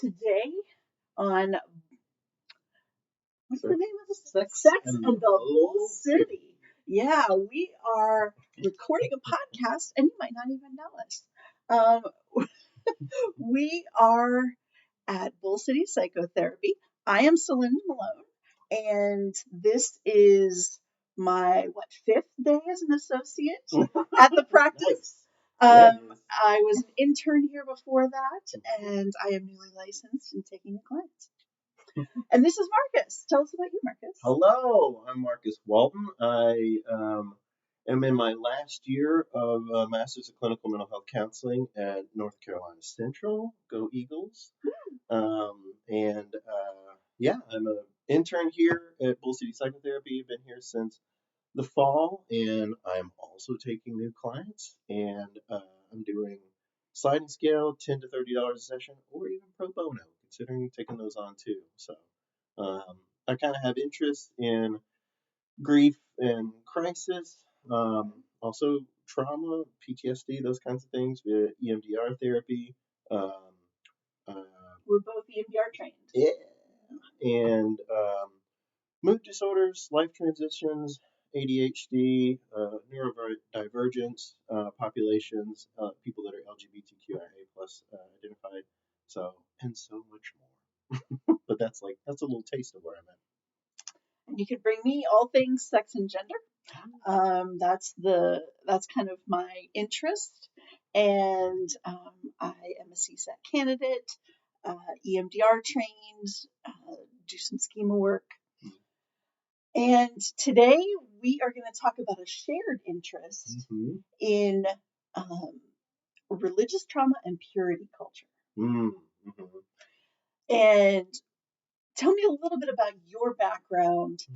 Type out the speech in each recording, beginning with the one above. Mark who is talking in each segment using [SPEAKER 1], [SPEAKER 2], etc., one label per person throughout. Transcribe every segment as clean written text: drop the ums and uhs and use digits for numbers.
[SPEAKER 1] Today on what's the name of this?
[SPEAKER 2] Sex
[SPEAKER 1] and the Whole City. Yeah, we are recording a podcast, and you might not even know us. We are at Bull City Psychotherapy. I am Celynd Malone, and this is my fifth day as an associate at the practice. I was an intern here before that, and I am newly licensed and taking clients. And this is Marcus. Tell us about you, Marcus.
[SPEAKER 2] Hello, I'm Marcus Walton. I am in my last year of Master's of Clinical Mental Health Counseling at North Carolina Central. Go Eagles. I'm an intern here at Bull City Psychotherapy. I've been here since the fall, and I'm also taking new clients, and I'm doing sliding scale, $10 to $30 a session, or even pro bono, considering taking those on too. So I kind of have interest in grief and crisis, also trauma, PTSD, those kinds of things, with EMDR therapy.
[SPEAKER 1] We're both EMDR trained.
[SPEAKER 2] Yeah. And mood disorders, life transitions, ADHD, neurodivergence populations, people that are LGBTQIA plus identified, and so much more. But that's a little taste of where I'm at.
[SPEAKER 1] And you can bring me all things sex and gender. That's kind of my interest, and I am a CSAT candidate, EMDR trained, do some schema work. And today we are going to talk about a shared interest in religious trauma and purity culture. And tell me a little bit about your background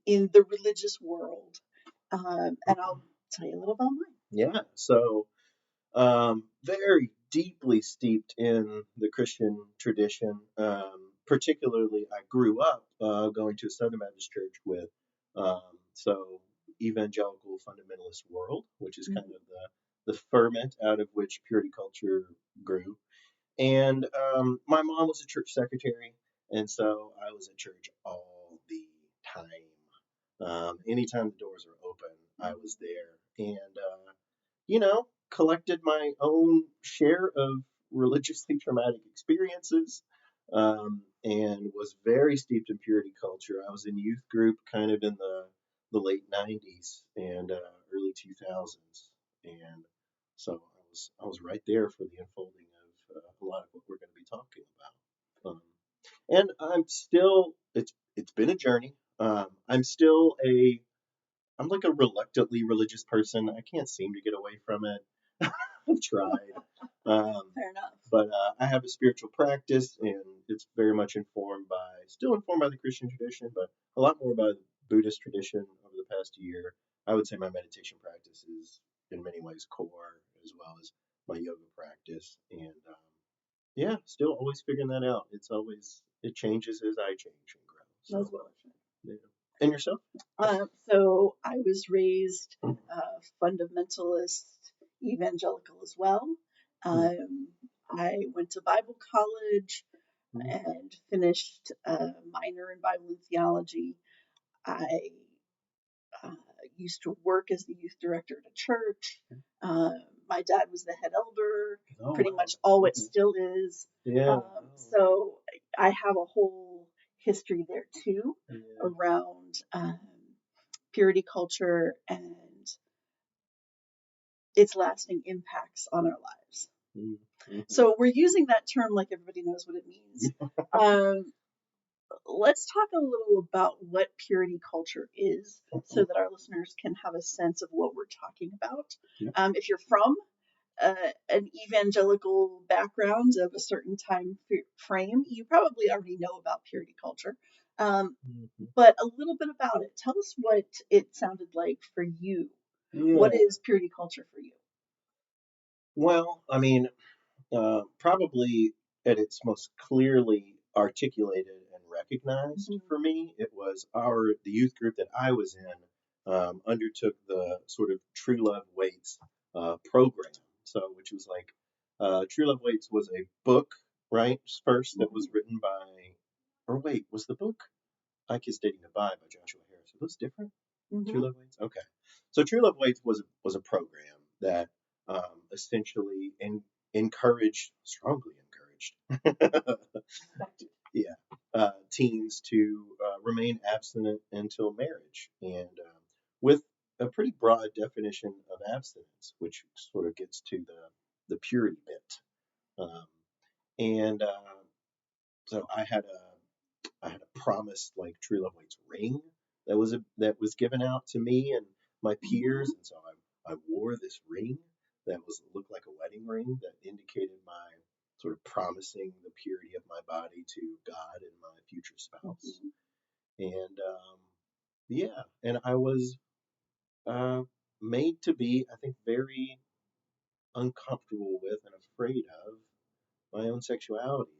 [SPEAKER 1] in the religious world, and I'll tell you a little about mine.
[SPEAKER 2] Yeah, so very deeply steeped in the Christian tradition. Particularly, I grew up going to a Southern Baptist church with evangelical fundamentalist world, which is kind of the ferment out of which purity culture grew. And my mom was a church secretary, and so I was at church all the time. Anytime the doors were open, I was there, and collected my own share of religiously traumatic experiences, and was very steeped in purity culture. I was in youth group kind of in the late 90s and early 2000s, and so I was right there for the unfolding of a lot of what we're going to be talking about. And I'm still, it's been a journey. I'm like a reluctantly religious person. I can't seem to get away from it. I've tried.
[SPEAKER 1] Fair enough.
[SPEAKER 2] But I have a spiritual practice, and it's very much still informed by the Christian tradition, but a lot more by the Buddhist tradition over the past year. I would say my meditation practice is in many ways core, as well as my yoga practice. And still always figuring that out. It changes as I change and grow.
[SPEAKER 1] So, as well.
[SPEAKER 2] Yeah. And yourself?
[SPEAKER 1] So I was raised fundamentalist evangelical as well. I went to Bible college and finished a minor in Bible and theology. I used to work as the youth director at a church. My dad was the head elder, pretty much all it still is.
[SPEAKER 2] Yeah.
[SPEAKER 1] So I have a whole history there too, around purity culture and its lasting impacts on our lives. So we're using that term like everybody knows what it means. Let's talk a little about what purity culture is, so that our listeners can have a sense of what we're talking about. If you're from an evangelical background of a certain time frame, you probably already know about purity culture. But a little bit about it. Tell us what it sounded like for you. Yeah. What is purity culture for you?
[SPEAKER 2] Well, I mean, probably at its most clearly articulated and recognized for me, it was the youth group that I was in undertook the sort of True Love Waits program. So, which was like True Love Waits was a book right? First, that was written by, or wait, was the book I Kiss Dating Goodbye by Joshua Harris? Are those different? True Love Waits? Okay. So True Love Waits was a program that essentially strongly encouraged, teens to remain abstinent until marriage, and with a pretty broad definition of abstinence, which sort of gets to the purity bit. And so I had a promised like True Love Waits ring that was given out to me and my peers, and so I wore this ring that looked like a wedding ring that indicated my sort of promising the purity of my body to God and my future spouse. And and I was made to be, I think, very uncomfortable with and afraid of my own sexuality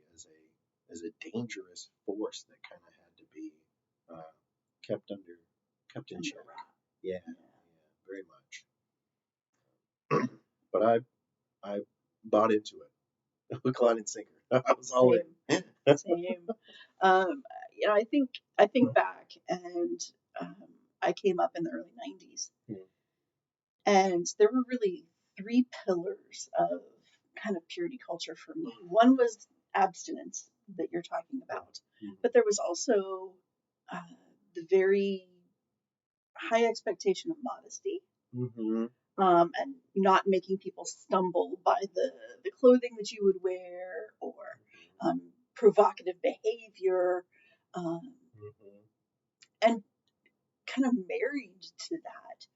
[SPEAKER 2] as a dangerous force that kind of had to be uh, kept in check. Yeah, very much. But I bought into it. Hook, line, and sinker. I was all in.
[SPEAKER 1] Same. I think back, and um, I came up in the early '90s, and there were really three pillars of kind of purity culture for me. One was abstinence that you're talking about, but there was also the very high expectation of modesty. And not making people stumble by the clothing that you would wear, or provocative behavior, and kind of married to that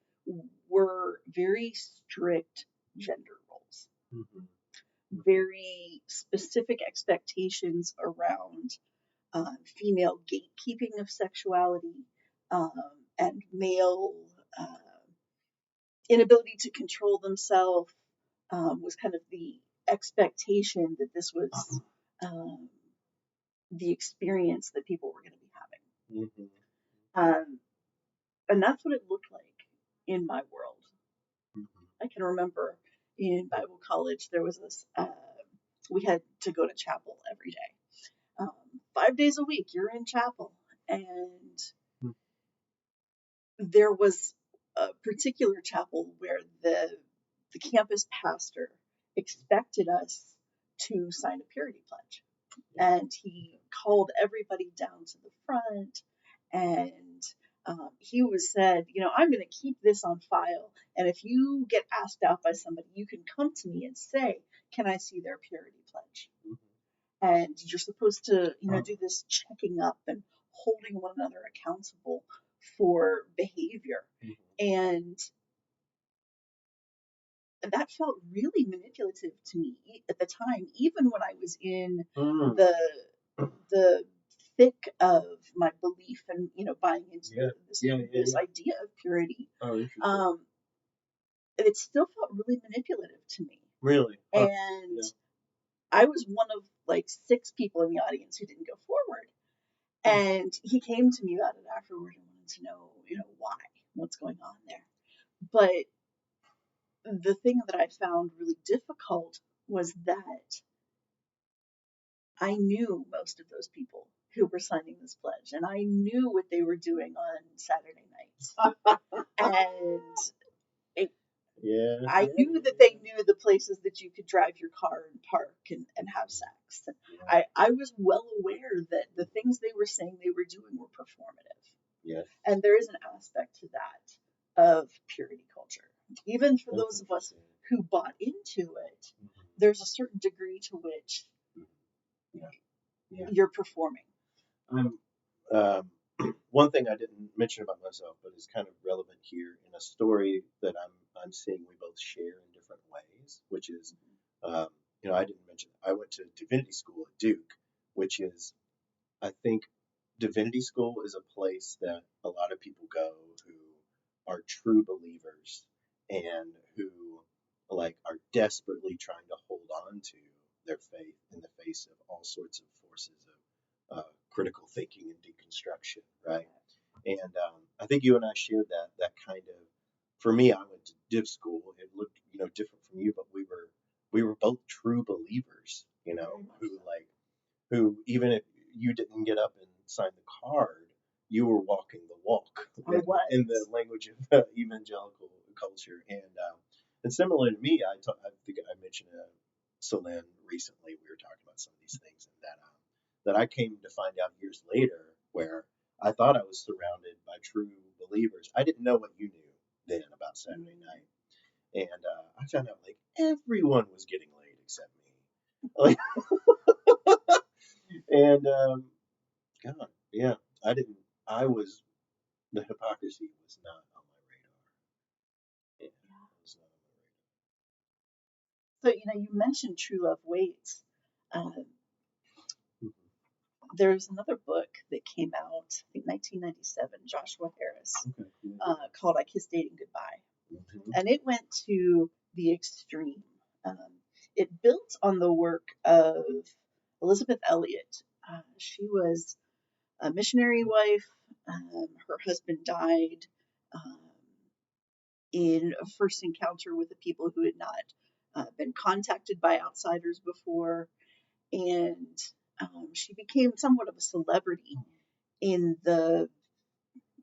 [SPEAKER 1] were very strict gender roles, very specific expectations around female gatekeeping of sexuality, and male inability to control themselves, was kind of the expectation that this was the experience that people were going to be having. And that's what it looked like in my world. I can remember in Bible college, there was this, we had to go to chapel every day. 5 days a week, you're in chapel. And there was a particular chapel where the campus pastor expected us to sign a purity pledge. And he called everybody down to the front, and he said, I'm going to keep this on file. And if you get asked out by somebody, you can come to me and say, can I see their purity pledge? And you're supposed to, do this checking up and holding one another accountable for behavior. And that felt really manipulative to me at the time, even when I was in the thick of my belief and buying into this idea of purity. It still felt really manipulative to me.
[SPEAKER 2] Really?
[SPEAKER 1] And I was one of like 6 people in the audience who didn't go forward. And he came to me about it afterward and wanted to know, why, what's going on there. But the thing that I found really difficult was that I knew most of those people who were signing this pledge, and I knew what they were doing on Saturday nights. And I knew that they knew the places that you could drive your car and park and have sex. I was well aware that the things they were saying they were doing were performative. And there is an aspect to that of purity culture. Even for those of us who bought into it, there's a certain degree to which you're performing.
[SPEAKER 2] One thing I didn't mention about myself, but is kind of relevant here in a story that I'm seeing we both share in different ways, which is, I didn't mention, I went to divinity school at Duke, which is, I think, divinity school is a place that a lot of people go who are true believers and who are desperately trying to hold on to their faith in the face of all sorts of forces of critical thinking and deconstruction, right? And I think you and I shared that kind of. For me, I went to div school. It looked different from you, but we we were both true believers, who even if you didn't get up and sign the card, you were walking the walk in the language of evangelical culture. And similar to me, I think I mentioned Celynd recently. We were talking about some of these things, and that I came to find out years later, where I thought I was surrounded by true believers. I didn't know what you knew then about Saturday night, and I found out like everyone was getting laid except me. Like, and God, yeah, I didn't. The hypocrisy was not on my radar. Yeah, it was not on my radar.
[SPEAKER 1] So, you mentioned True Love Waits. There's another book that came out, I think 1997, Joshua Harris, called I Kissed Dating Goodbye. And it went to the extreme. It built on the work of Elizabeth Elliot. She was a missionary wife. Her husband died in a first encounter with the people who had not been contacted by outsiders before. And she became somewhat of a celebrity in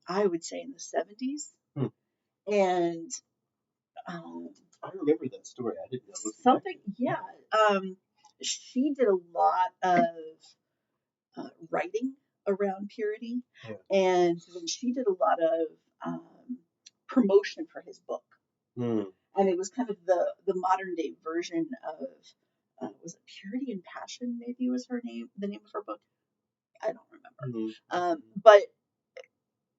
[SPEAKER 1] I would say in the 70s. And
[SPEAKER 2] I remember that story. I didn't know
[SPEAKER 1] something, yeah. She did a lot of writing around purity, and then she did a lot of promotion for his book. And it was kind of the modern day version of was it Purity and Passion? Maybe was the name of her book. I don't remember. But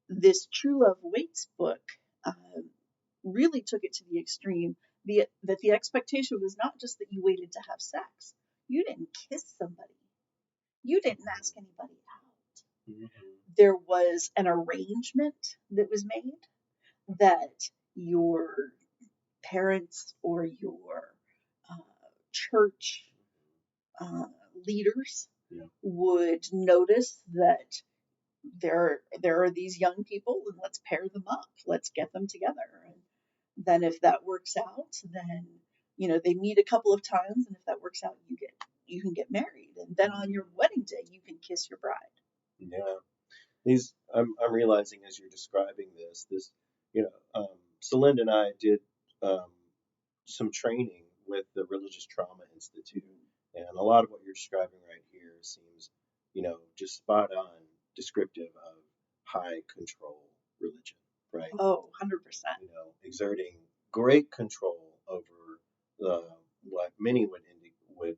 [SPEAKER 1] this True Love Waits book really took it to the extreme. That the expectation was not just that you waited to have sex. You didn't kiss somebody. You didn't ask anybody out. There was an arrangement that was made that your parents or your church leaders would notice that there are these young people, and let's pair them up. Let's get them together. And then if that works out, then they meet a couple of times, and if that works out, you can get married, and then on your wedding day you can kiss your bride.
[SPEAKER 2] Yeah, I'm realizing as you're describing this, Celynd and I did some training with the Religious Trauma Institute, and a lot of what you're describing right here seems, just spot on descriptive of high control religion, right?
[SPEAKER 1] Oh, 100%.
[SPEAKER 2] Exerting great control over what many would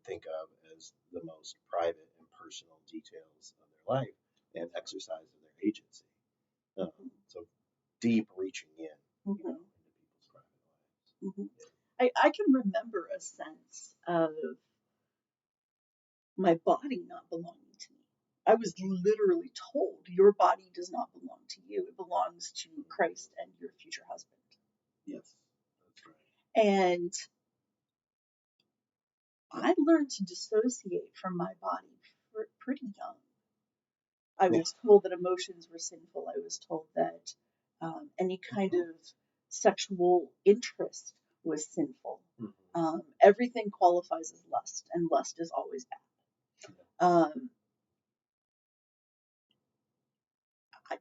[SPEAKER 2] think of as the most private and personal details of their life and exercise of their agency. So deep reaching in, into people's private lives.
[SPEAKER 1] I can remember a sense of my body not belonging to me. I was literally told, your body does not belong to you. It belongs to Christ and your future husband.
[SPEAKER 2] Yes, that's right.
[SPEAKER 1] And I learned to dissociate from my body pretty young. I was told that emotions were sinful. I was told that any kind of sexual interest was sinful. Everything qualifies as lust, and lust is always bad.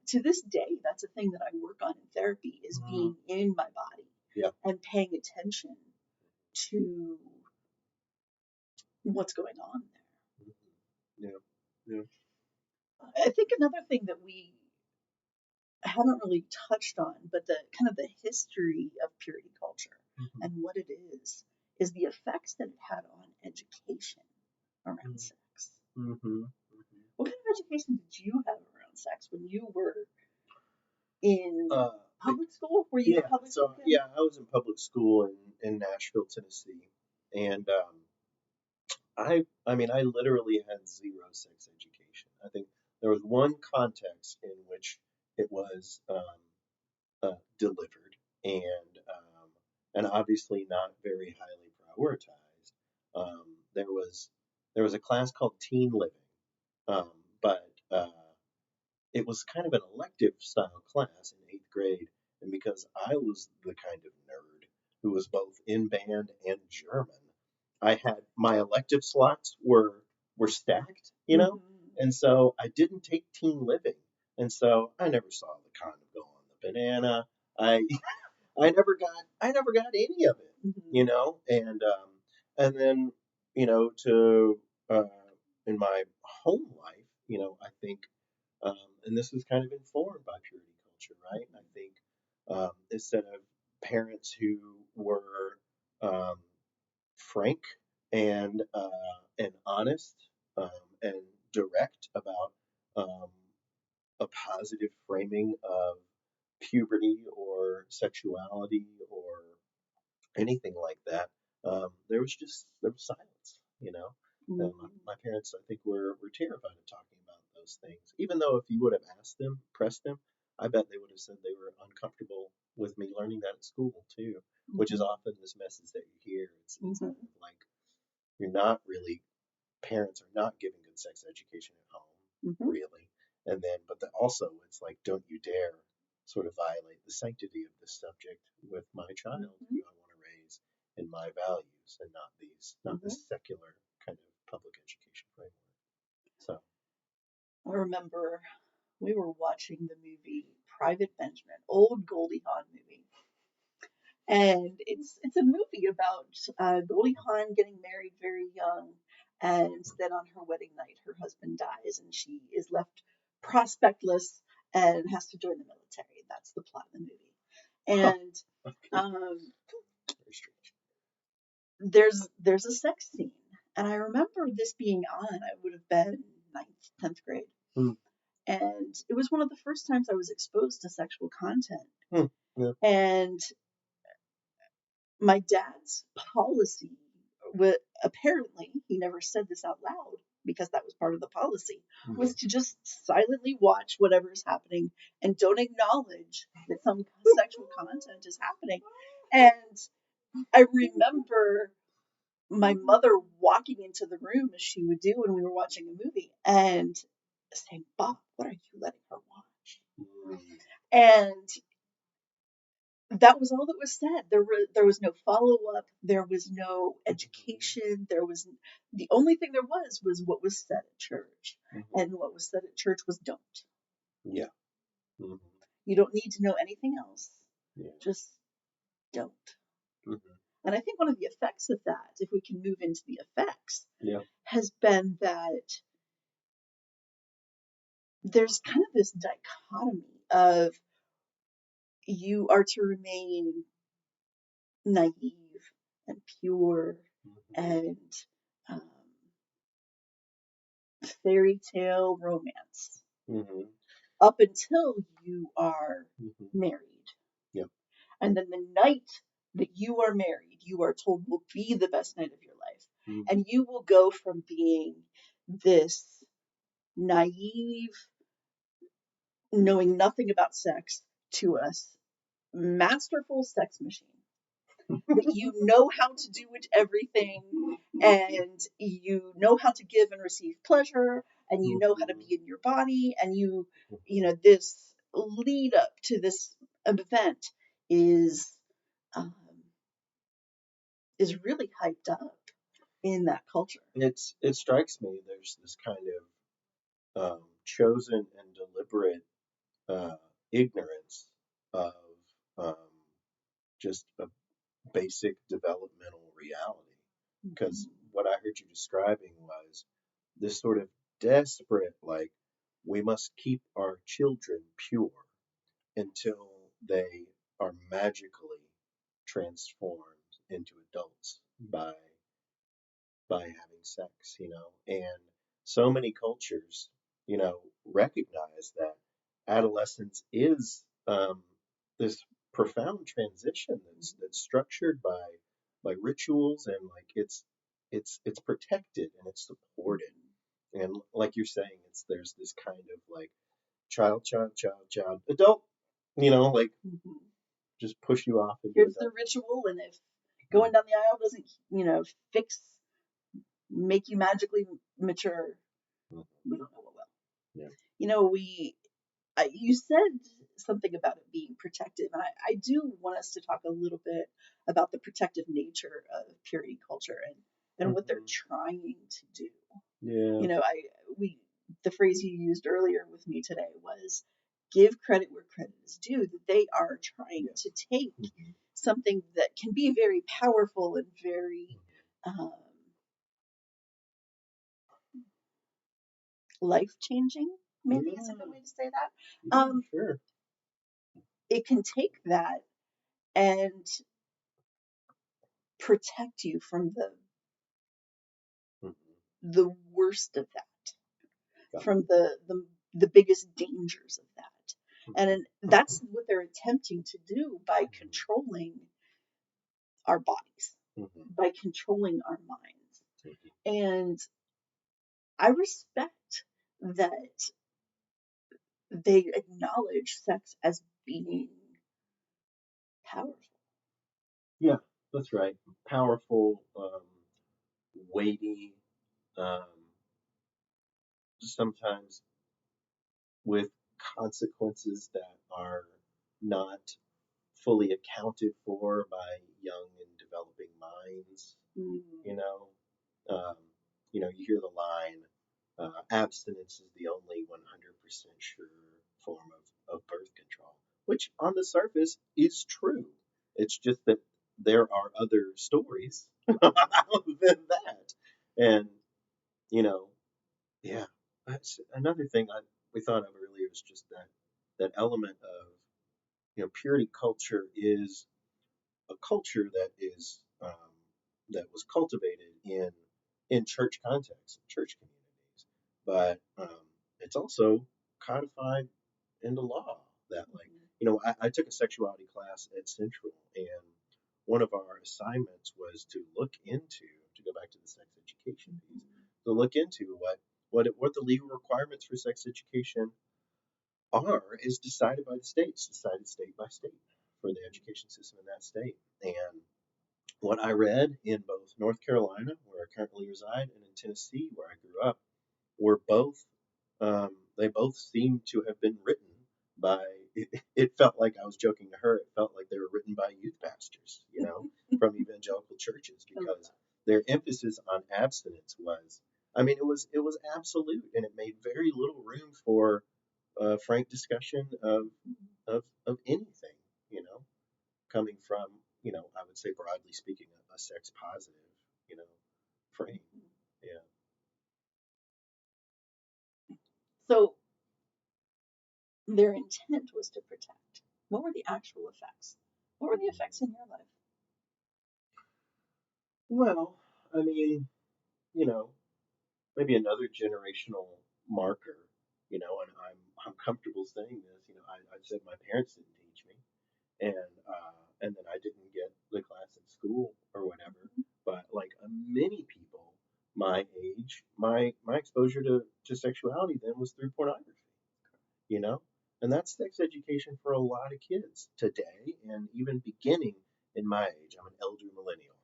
[SPEAKER 1] To this day, that's a thing that I work on in therapy, is being in my body and paying attention to what's going on there.
[SPEAKER 2] Yeah.
[SPEAKER 1] I think another thing that we haven't really touched on, but the kind of the history of purity culture and what it is the effects that it had on education around sex. What kind of education did you have around sex when you were in public school? Were you public school?
[SPEAKER 2] Yeah, I was in public school in Nashville, Tennessee, and I literally had zero sex education. I think there was one context in which it was delivered, and obviously not very highly prioritized. There was a class called Teen Living, but it was kind of an elective style class in 8th grade, and because I was the kind of nerd who was both in band and German, I had my elective slots were stacked, you know, and so I didn't take teen living, and so I never saw the condom go on the banana. I I never got any of it, you know, and then you know to in my home life, you know, I think and this was kind of informed by purity culture, right? I think instead of parents who were um, frank and honest and direct about um, a positive framing of puberty or sexuality or anything like that. There was silence, you know. My parents, I think, were terrified of talking about those things. Even though if you would have asked them, pressed them, I bet they would have said they were uncomfortable with me learning that at school too, which is often this message that you hear. It's kind of like you're not really parents are not giving good sex education at home, really. And then, but also it's like, don't you dare sort of violate the sanctity of this subject with my child who I want to raise in my values and not this secular kind of public education framework. So
[SPEAKER 1] I remember we were watching the movie Private Benjamin, old Goldie Hawn movie. And it's a movie about Goldie Hawn getting married very young, and then on her wedding night, her husband dies, and she is left prospectless and has to join the military. That's the plot of the movie. And um,
[SPEAKER 2] very strange.
[SPEAKER 1] there's a sex scene, and I remember this being on. I would have been 9th, 10th grade, and it was one of the first times I was exposed to sexual content.
[SPEAKER 2] Yeah.
[SPEAKER 1] And my dad's policy, apparently he never said this out loud because that was part of the policy, was to just silently watch whatever's happening and don't acknowledge that some sexual content is happening. And I remember my mother walking into the room as she would do when we were watching a movie and saying, "Bob, what are you letting her watch?" And that was all that was said. There was no follow up. There was no education. The only thing there was what was said at church, and what was said at church was don't.
[SPEAKER 2] Yeah.
[SPEAKER 1] You don't need to know anything else.
[SPEAKER 2] Yeah.
[SPEAKER 1] Just don't. And I think one of the effects of that, if we can move into the effects, has been that there's kind of this dichotomy of you are to remain naive and pure and fairy tale romance up until you are married.
[SPEAKER 2] Yep.
[SPEAKER 1] And then the night that you are married, you are told will be the best night of your life. And you will go from being this naive, knowing nothing about sex, to a masterful sex machine. That you know how to do everything, and you know how to give and receive pleasure, and you know how to be in your body, and you know this lead up to this event is really hyped up in that culture.
[SPEAKER 2] It strikes me there's this kind of chosen and deliberate ignorance of just a basic developmental reality. Because what I heard you describing was this sort of desperate, like, we must keep our children pure until they are magically transformed into adults by having sex, you know. And so many cultures, you know, recognize that adolescence is this profound transition that's structured by rituals and like it's protected and it's supported. And like you're saying, there's this kind of like child, adult, you know, like just push you off.
[SPEAKER 1] Here's the ritual, and if going down the aisle doesn't, make you magically mature, we don't know what will.
[SPEAKER 2] Yeah.
[SPEAKER 1] You know, you said something about it being protective, and I do want us to talk a little bit about the protective nature of purity culture than what they're trying to do.
[SPEAKER 2] Yeah.
[SPEAKER 1] The phrase you used earlier with me today was give credit where credit is due, that they are trying to take something that can be very powerful and very life-changing, maybe is a good way to say that.
[SPEAKER 2] Sure.
[SPEAKER 1] It can take that and protect you from the worst of that, from the biggest dangers of that. And that's what they're attempting to do by controlling our bodies, by controlling our minds. And I respect that they acknowledge sex as being powerful.
[SPEAKER 2] Yeah, that's right. Powerful, weighty, sometimes with consequences that are not fully accounted for by young and developing minds. You know, um, you hear the line, abstinence is the only 100% sure form of birth control, which on the surface is true. It's just that there are other stories than that. And, you know, yeah, that's another thing we thought of earlier is just that element of, purity culture is a culture that is that was cultivated in church contexts, church communities, but it's also codified into law. That I took a sexuality class at Central, and one of our assignments was to go back to the sex education piece, to look into what the legal requirements for sex education is decided by the states, decided state by state for the education system in that state. And what I read in both North Carolina, where I currently reside, and in Tennessee, where I grew up, were they both seem to have been written by, it felt like, I was joking to her, it felt like they were written by youth pastors, from evangelical churches, because their emphasis on abstinence was, it was absolute, and it made very little room for frank discussion of anything, coming from, I would say broadly speaking, a sex positive, frame. Yeah.
[SPEAKER 1] So their intent was to protect. What were the actual effects? What were the effects in your life?
[SPEAKER 2] Well, maybe another generational marker, and I'm comfortable saying this, I said my parents didn't teach me, and then I didn't get the class at school or whatever. But like many people my age, my exposure to sexuality then was through pornography, you know? And that's sex education for a lot of kids today, and even beginning in my age. I'm an elder millennial,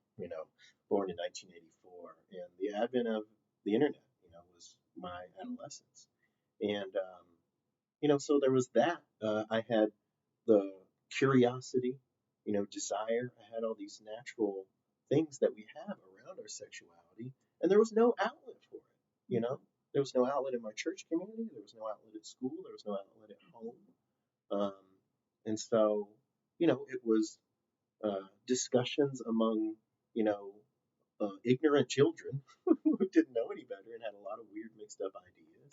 [SPEAKER 2] born in 1984, and the advent of the internet, was my adolescence. And, so there was that. I had the curiosity, desire. I had all these natural things that we have around our sexuality, and there was no outlet for it, There was no outlet in my church community. There was no outlet at school. There was no outlet at home. And so, it was discussions among, ignorant children who didn't know any better and had a lot of weird mixed up ideas.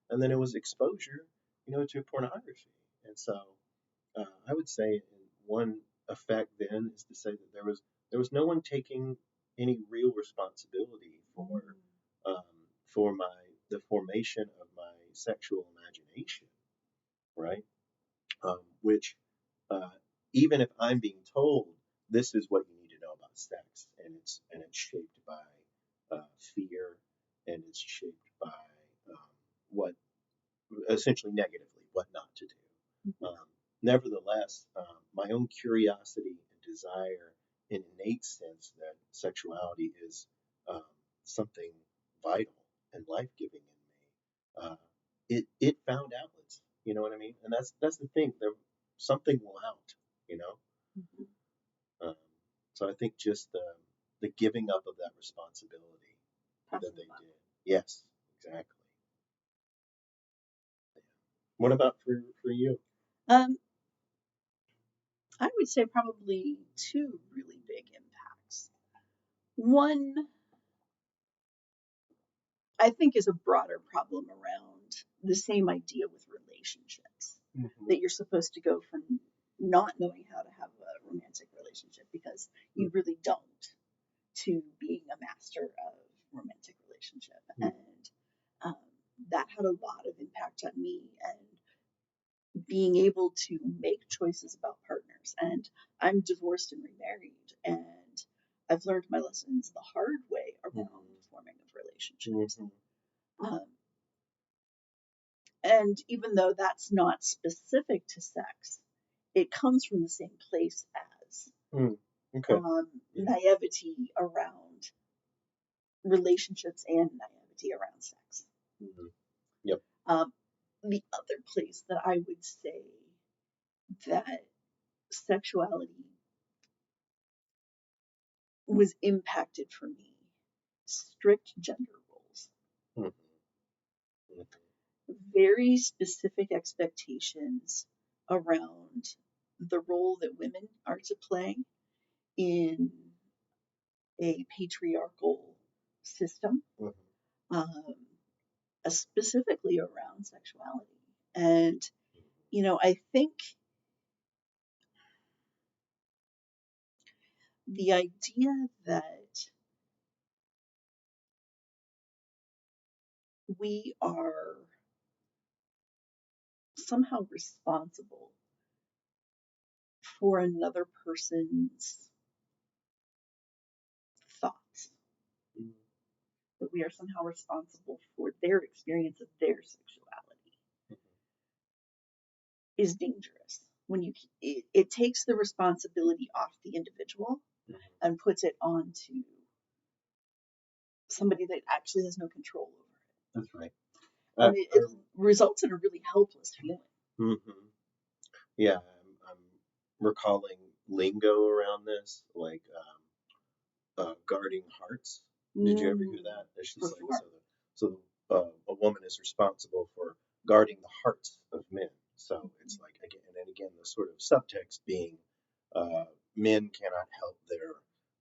[SPEAKER 2] And then it was exposure, to pornography. And so I would say one effect then is to say that there was no one taking any real responsibility um, for the formation of my sexual imagination, right? Which uh, even if I'm being told this is what you need to know about sex, and it's shaped by fear, and it's shaped by what essentially negatively what not to do. Nevertheless, my own curiosity and desire, an innate sense that sexuality is um, something vital and life giving in me, it found outlets. You know what I mean? And that's the thing. Something will out. You know.
[SPEAKER 1] Mm-hmm.
[SPEAKER 2] Um, so I think just the giving up of that responsibility that they did. Yes, exactly. What about for you?
[SPEAKER 1] I would say probably two really big impacts. One, I think, is a broader problem around the same idea with relationships. That you're supposed to go from not knowing how to have a romantic relationship because you really don't, to being a master of romantic relationship. And that had a lot of impact on me and being able to make choices about partners. And I'm divorced and remarried, and I've learned my lessons the hard way around forming of relationships. And even though that's not specific to sex, it comes from the same place as naivety around relationships and naivety around sex.
[SPEAKER 2] Yep.
[SPEAKER 1] The other place that I would say that sexuality was impacted for me, strict gender roles. Very specific expectations around the role that women are to play in a patriarchal system, specifically around sexuality. And, I think the idea that we are somehow responsible for another person's thoughts, that we are somehow responsible for their experience of their sexuality, is dangerous. When it takes the responsibility off the individual and puts it onto somebody that actually has no control over it.
[SPEAKER 2] That's right.
[SPEAKER 1] And it results in a really helpless feeling.
[SPEAKER 2] Yeah, I'm recalling lingo around this, like guarding hearts. Did you ever hear that? It's just like, so a woman is responsible for guarding the hearts of men. So it's like, again, the sort of subtext being men cannot help their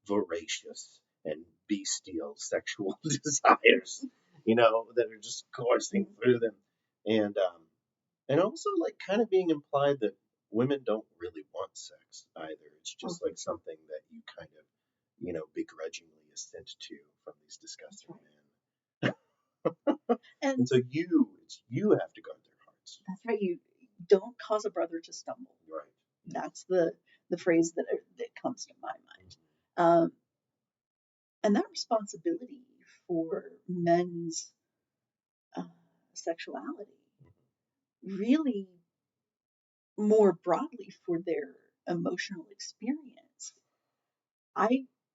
[SPEAKER 2] voracious and bestial sexual desires, that are just coursing through them. And also like kind of being implied that women don't really want sex either. It's just like something that you kind of, begrudgingly assent to from these disgusting men. And so you have to guard their hearts.
[SPEAKER 1] That's right. You don't cause a brother to stumble.
[SPEAKER 2] Right.
[SPEAKER 1] That's the phrase that comes to my mind. And that responsibility for men's sexuality, really more broadly for their emotional experience,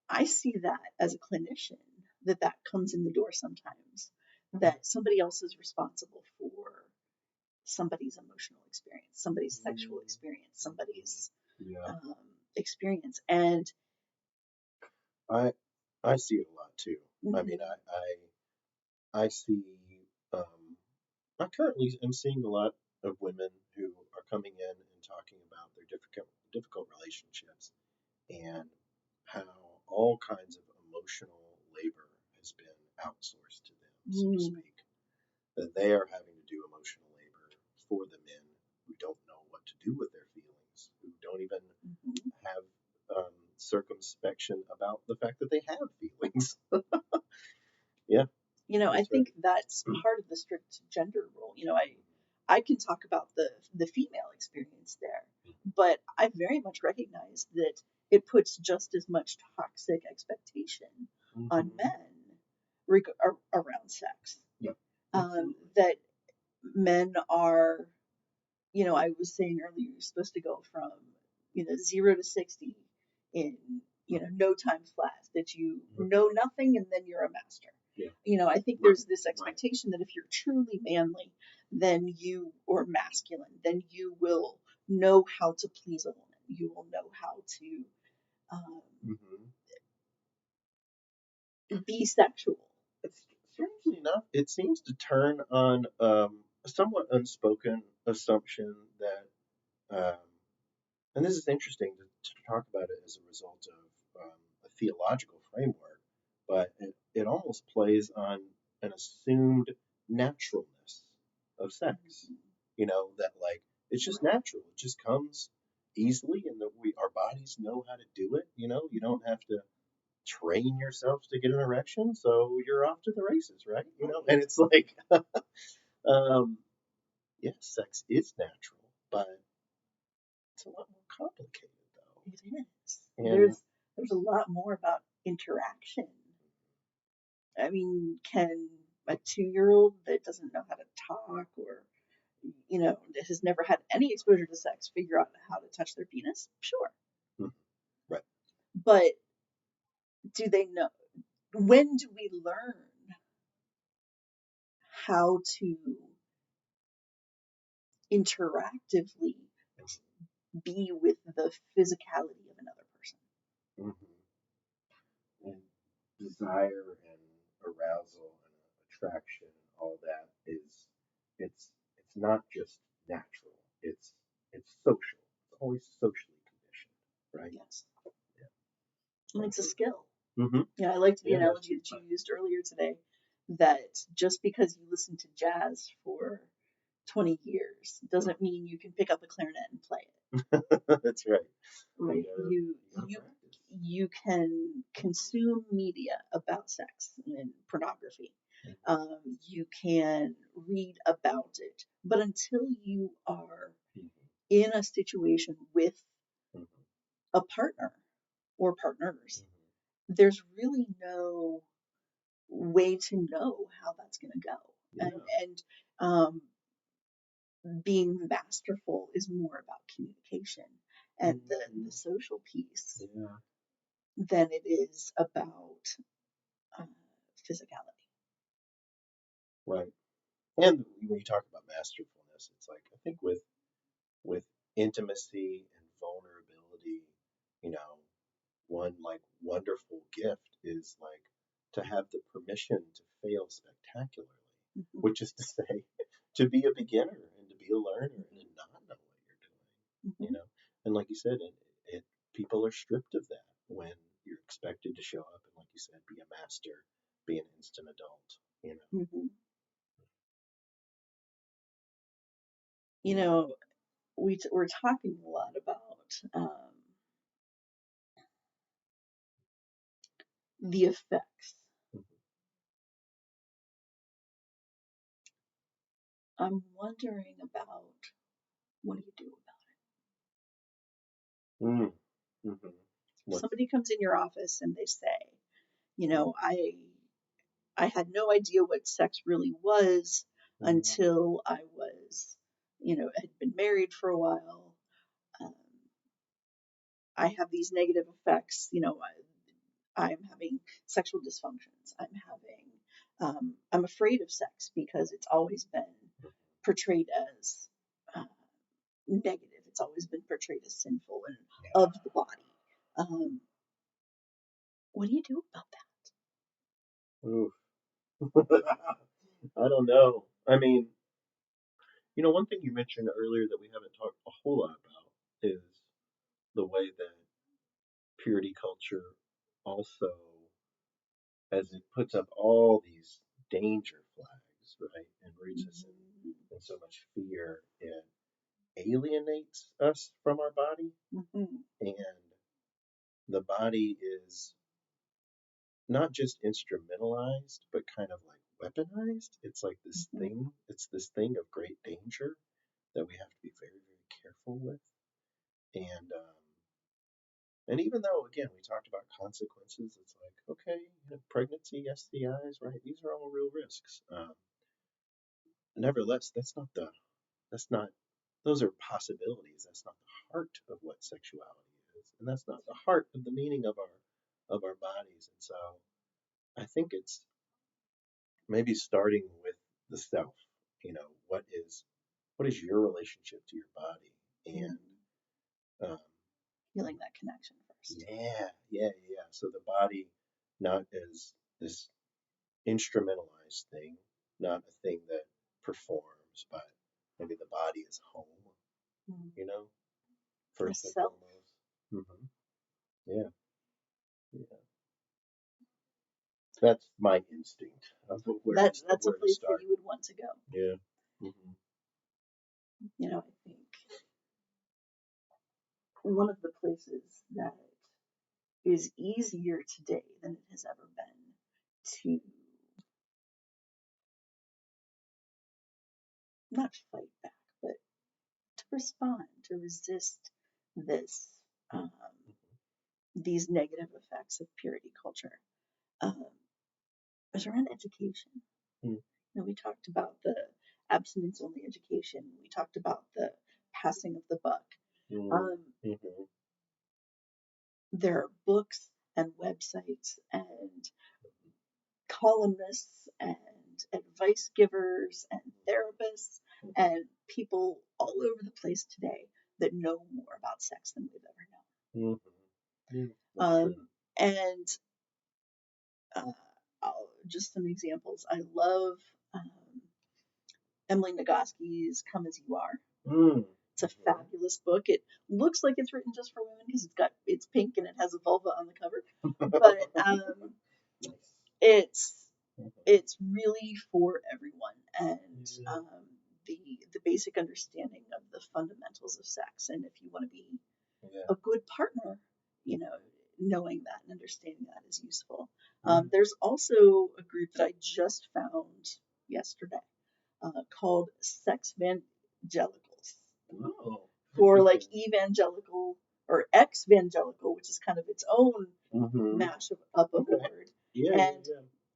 [SPEAKER 1] I see that as a clinician, that comes in the door sometimes, that somebody else is responsible for somebody's emotional experience, somebody's sexual experience, somebody's experience. And
[SPEAKER 2] I see it a lot too. I mean, I see, I currently am seeing a lot of women who are coming in and talking about their difficult relationships and how all kinds of emotional labor has been outsourced to them, so to speak. That they are having to do emotional labor for the men who don't know what to do with their feelings, who don't even have circumspection about the fact that they have feelings. Yeah.
[SPEAKER 1] I think that's part of the strict gender role. I can talk about the female experience there, but I very much recognize that it puts just as much toxic expectation on men around sex.
[SPEAKER 2] Yep.
[SPEAKER 1] That men are, I was saying earlier, you're supposed to go from 0 to 60 in no time flat, that you know nothing and then you're a master.
[SPEAKER 2] Yeah.
[SPEAKER 1] I think there's this expectation that if you're truly manly, then or masculine, then you will know how to please a woman. You will know how to be sexual.
[SPEAKER 2] Strangely enough, it seems to turn on a somewhat unspoken assumption that, and this is interesting to talk about it as a result of a theological framework, but it almost plays on an assumed naturalness of sex. You know, that like it's just natural, it just comes easily, and that our bodies know how to do it. You know, you don't have to train yourself to get an erection, so you're off to the races, right? You know, and it's like, um, yes, sex is natural, but it's a lot more complicated, though.
[SPEAKER 1] It is.
[SPEAKER 2] And
[SPEAKER 1] There's a lot more about interaction. I mean, can a 2-year-old that doesn't know how to talk or that has never had any exposure to sex figure out how to touch their penis? Sure.
[SPEAKER 2] right,
[SPEAKER 1] But do they know? When do we learn how to interactively be with the physicality of another person?
[SPEAKER 2] and desire and arousal and attraction and all that is it's not just natural. It's social. It's always socially conditioned, right?
[SPEAKER 1] Yes.
[SPEAKER 2] Yeah.
[SPEAKER 1] And it's a skill.
[SPEAKER 2] Mm-hmm.
[SPEAKER 1] Yeah, I liked the
[SPEAKER 2] Yeah,
[SPEAKER 1] analogy that you used earlier today, that just because you listen to jazz for 20 years doesn't mean you can pick up a clarinet and play it.
[SPEAKER 2] That's right.
[SPEAKER 1] Right? You can consume media about sex and pornography. You can read about it, but until you are in a situation with a partner or partners, there's really no way to know how that's going to go.
[SPEAKER 2] Yeah.
[SPEAKER 1] And being masterful is more about communication and the social piece than it is about physicality.
[SPEAKER 2] Right. And when you talk about masterfulness, it's like I think with intimacy and vulnerability, you know, one like wonderful gift is like to have the permission to fail spectacularly, which is to say, to be a beginner and to be a learner and to not know what you're doing, you know. And like you said, people are stripped of that when you're expected to show up and, like you said, be a master, be an instant adult, you know.
[SPEAKER 1] You know, we're talking a lot about the effects. I'm wondering about, what do you do about it? Somebody comes in your office and they say, I had no idea what sex really was until I was, had been married for a while. I have these negative effects. I'm having sexual dysfunctions. I'm afraid of sex because it's always been portrayed as negative. It's always been portrayed as sinful and of the body. What do you do about that?
[SPEAKER 2] Oof. I don't know. I mean, one thing you mentioned earlier that we haven't talked a whole lot about is the way that purity culture also, as it puts up all these danger flags, right, and roots us in so much fear, it alienates us from our body, and the body is not just instrumentalized, but kind of like weaponized. It's like this thing. It's this thing of great danger that we have to be very, very careful with. And even though, again, we talked about consequences, it's like, okay, pregnancy, STIs, right? These are all real risks. Nevertheless, those are possibilities. That's not the heart of what sexuality is, and that's not the heart of the meaning of our bodies. And so, I think it's maybe starting with the self. What is your relationship to your body, and
[SPEAKER 1] feeling that connection first.
[SPEAKER 2] Yeah. So the body not as this instrumentalized thing, not a thing that performs, but maybe the body is home, you know, first and foremost. Mm-hmm. Yeah. Yeah. That's my instinct.
[SPEAKER 1] That's a place where you would want to go.
[SPEAKER 2] Yeah. Mm-hmm.
[SPEAKER 1] You know, I think one of the places that is easier today than it has ever been to not fight back, but to respond, to resist this, these negative effects of purity culture, is around education. You know, we talked about the abstinence-only education. We talked about the passing of the buck. There are books and websites and columnists and advice givers and therapists and people all over the place today that know more about sex than we've ever known. And just some examples. I love Emily Nagoski's Come As You Are. It's a fabulous book. It looks like it's written just for women because it's pink and it has a vulva on the cover, but it's really for everyone, and the basic understanding of the fundamentals of sex. And if you want to be a good partner, you know, knowing that and understanding that is useful. There's also a group that I just found yesterday called Sex Evangelicals. For like evangelical or ex-evangelical, which is kind of its own mashup of a word, and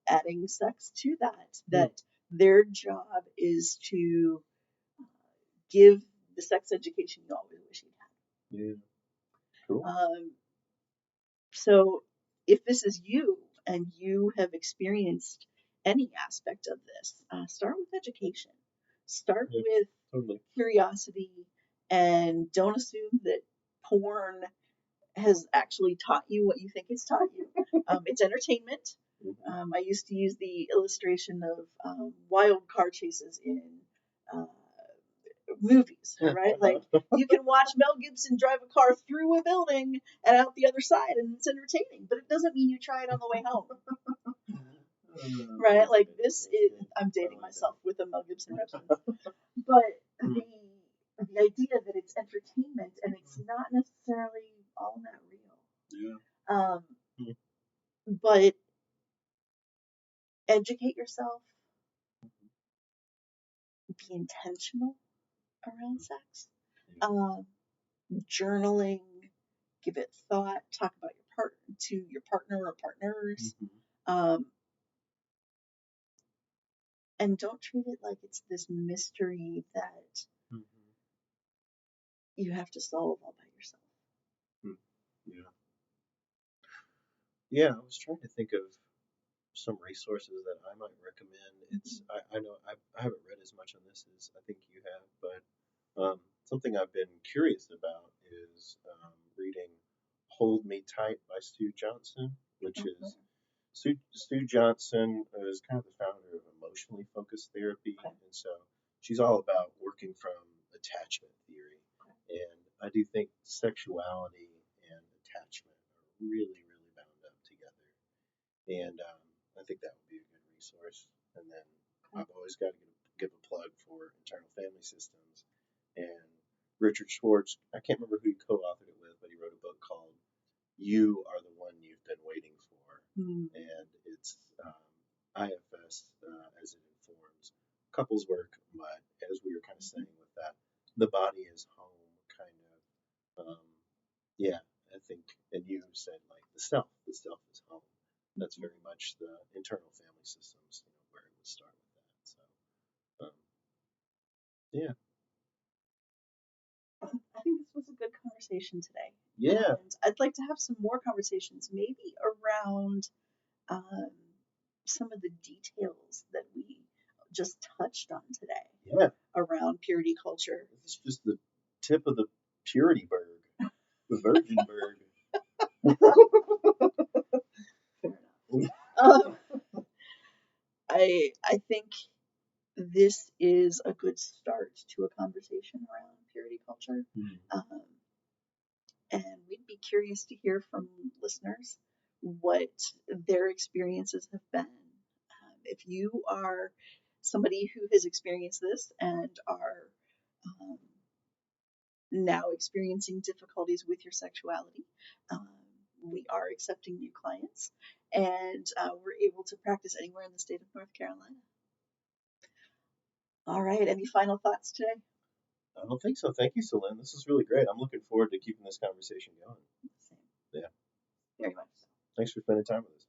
[SPEAKER 1] adding sex to that their job is to give the sex education you always wish you had. Cool. So if this is you and you have experienced any aspect of this, start with education. Start with curiosity, and don't assume that porn has actually taught you what you think it's taught you. It's entertainment. I used to use the illustration of wild car chases in movies, right? Like you can watch Mel Gibson drive a car through a building and out the other side, and it's entertaining, but it doesn't mean you try it on the way home. Right? Like this is, I'm dating myself with a Mel Gibson reference, but the idea that it's entertainment and it's not necessarily all that real. But educate yourself, be intentional around sex, journaling, give it thought, talk about your partner or partners, and don't treat it like it's this mystery that you have to solve all by yourself.
[SPEAKER 2] Yeah, I was trying to think of some resources that I might recommend. It's I know I haven't read as much on this as I think you have, but something I've been curious about is reading "Hold Me Tight" by Sue Johnson, which is Sue Johnson is kind of the founder of emotionally focused therapy, and so she's all about working from attachment theory. And I do think sexuality and attachment are really, really bound up together. And I think that would be a good resource. And then I've always got to give a plug for internal family systems. And Richard Schwartz, I can't remember who he co-authored it with, but he wrote a book called "You Are the One You've Been Waiting For." And it's IFS as it informs couples work, but as we were kind of saying with that, the body is home kind of. I think, and you said like the self is home. That's very much the internal family systems, where it would start with that. So, yeah.
[SPEAKER 1] I think this was a good conversation today.
[SPEAKER 2] Yeah.
[SPEAKER 1] And I'd like to have some more conversations, maybe around some of the details that we just touched on today.
[SPEAKER 2] Yeah.
[SPEAKER 1] Around purity culture.
[SPEAKER 2] This is just the tip of the purity berg, the virgin berg.
[SPEAKER 1] Fair enough. I think this is a good start to a conversation around purity culture. And we'd be curious to hear from listeners what their experiences have been. If you are somebody who has experienced this and are now experiencing difficulties with your sexuality, we are accepting new clients, and we're able to practice anywhere in the state of North Carolina. All right, any final thoughts today?
[SPEAKER 2] I don't think so. Thank you, Celynd. This is really great. I'm looking forward to keeping this conversation going.
[SPEAKER 1] Same.
[SPEAKER 2] Yeah.
[SPEAKER 1] Very much so.
[SPEAKER 2] Thanks for spending time with us.